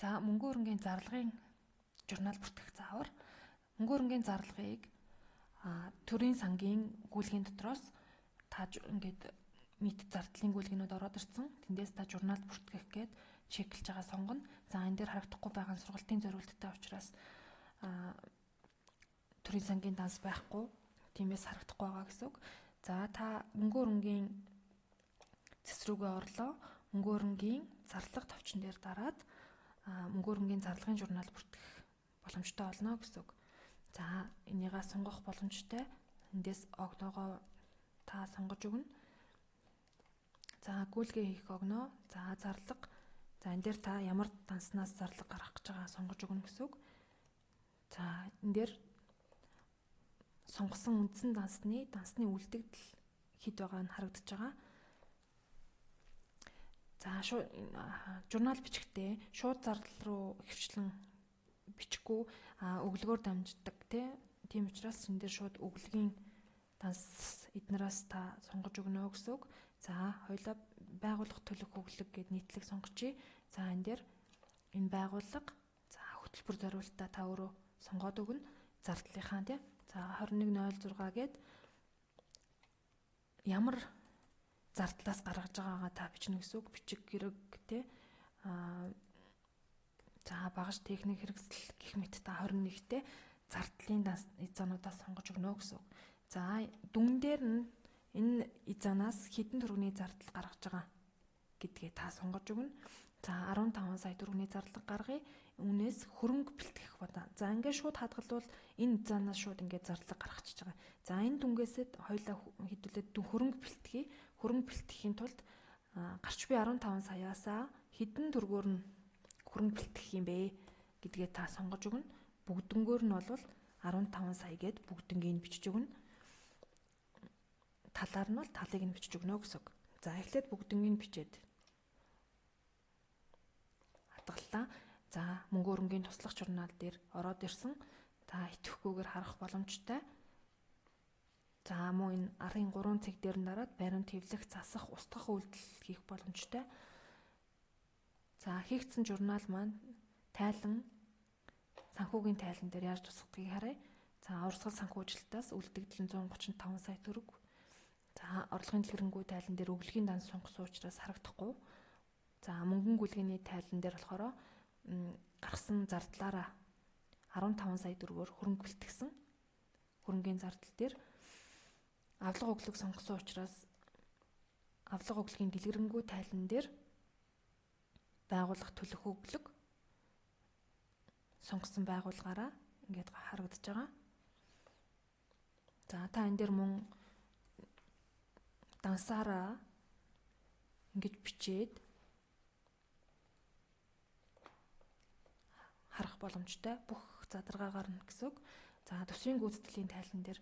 За мөнгөн хөрөнгийн зарлагын журнал бүртгэх заавар. Мөнгөн хөрөнгийн зарлагыг төрийн сангийн гүйлгийн дотроос та ингээд нийт зардлын гүйлгэнүүд ороод ирсэн. Тэндээс та журнал бүртгэх гээд чеклж байгаа сонгоно. За энэ дээр харагдахгүй байгаа нь сургалтын зориулттай учраас төрийн сангийн данс байхгүй. Тиймээс харагдахгүй байгаа гэсэн үг. За та мөнгөн хөрөнгийн цэс рүүгээ орлоо. Мөнгөн хөрөнгийн зарлага товчон дээр дараад мөнгөн хөрөнгийн зарлагын журнал бүртгэх боломжтой болно гэсэн үг. За энийгээ сонгох боломжтой. Эндээс огноогоо та сонгож өгнө. За гүйлгээ хийх огноо. За зарлага. За энэ дээр та ямар данснаас зарлага гаргах гэж байгаа сонгож өгнө гэсэн үг. За энэ дээр сонгосон үндсэн дансны үлдэгдэл хэд байгаа нь харагдаж байгаа. За журнал бичихтэй шууд зардал руу хөвчлэн бичихгүй өглөгөөр дамждаг тийм учраас энэ дээр шууд өглөгийн данс эднээс та сонгож өгнө гэсэн үг. За хоёлаа байгууллага төлөх өглөг гэд нийтлэг сонгочий. За энэ дээр энэ байгууллага за хөтөлбөр зориулалтаа та өөрөө сонгоод өгнө. Зардлынхаа тий. За 2106 гэд ямар зардлаас гаргаж байгаагаа та бичнэ гэсэн үг. Бичиг гэрэг тий. За багаж техник хэрэгсэл гэх мэт та 21-т зардлын эзануудаас сонгож өгнө гэсэн үг. За дүн дээр нь энэ эзанаас хэдэн төгрөгийн зардал гаргаж байгаа гэдгээ та сонгож өгнө. За 15 сая төгрөгийн зардал гаргая. Үүнээс хөрөнгө бэлтгэх бодоо. За ингээд шууд хадгалвал энэ эзанаас шууд ингээд зардал гаргачихж байгаа. За энэ дүнгээсэд хоёлаа хэдүүлээд хөрөнгө бэлтгэе. Хөрөнгө бэлтгэхийн тулд гарч буй 15 саяасаа хэдэн төгрөгөөр нь хөрөнгө бэлтгэх юм бэ гэдгээ та сонгож өгнө. Бүгднгөөр нь бол 15 сая гэд бүгднгийг бичиж өгнө. Талаар нь бол талыг нь бичиж өгнө гэсэн үг. За эхлээд бүгднгийг бичээд хадгаллаа. За мөнгөн хөрөнгийн туслах журнал дээр ороод ирсэн. Та итгэхгүйгээр харах боломжтой. За мөн энэ арын 3 цэг дээр нь дараад баримт хэвлэх, засах, устгах үйлдэл хийх боломжтой. За хийгдсэн журнал маань тайлан санхүүгийн тайлан дээр яаж тусгадгийг харъя. За урсгал санхүүжилтаас үлдэгдэл 135 сая төгрөг. За орлогын дэлгэрэнгүй тайлан дээр өглөгийн данс сонгосон учраас харагдахгүй. За мөнгөн гүйлгээний тайлан дээр болохоор гаргасан зардлаараа 15 сая төгрөгөөр хөрөнгө бэлтгэсэн. Хөрөнгийн зардал дээр авлага өглөг сонгосон учраас авлага өглөгийн дэлгэрэнгүй тайлан дээр байгууллага төлөх өглөг сонгосон байгууллагаараа ингээд харагдаж байгаа. За та энэ дээр мөн дансаараа ингэж бичээд харах боломжтой. Бүх задаргаагаар нь гэсэн үг. За төсвийн гүйцэтгэлийн тайлан дээр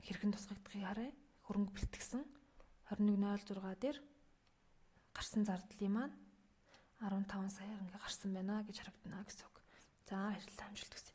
хэрхэн тусгагдахыг харъя. Хөрөнгө бэлтгэсэн 2106 дээр гарсан зардлын маань 15 саяар ингээ гарсан байна гэж харагдана гэсэн үг. За баярлалаа, амжилт хүсье.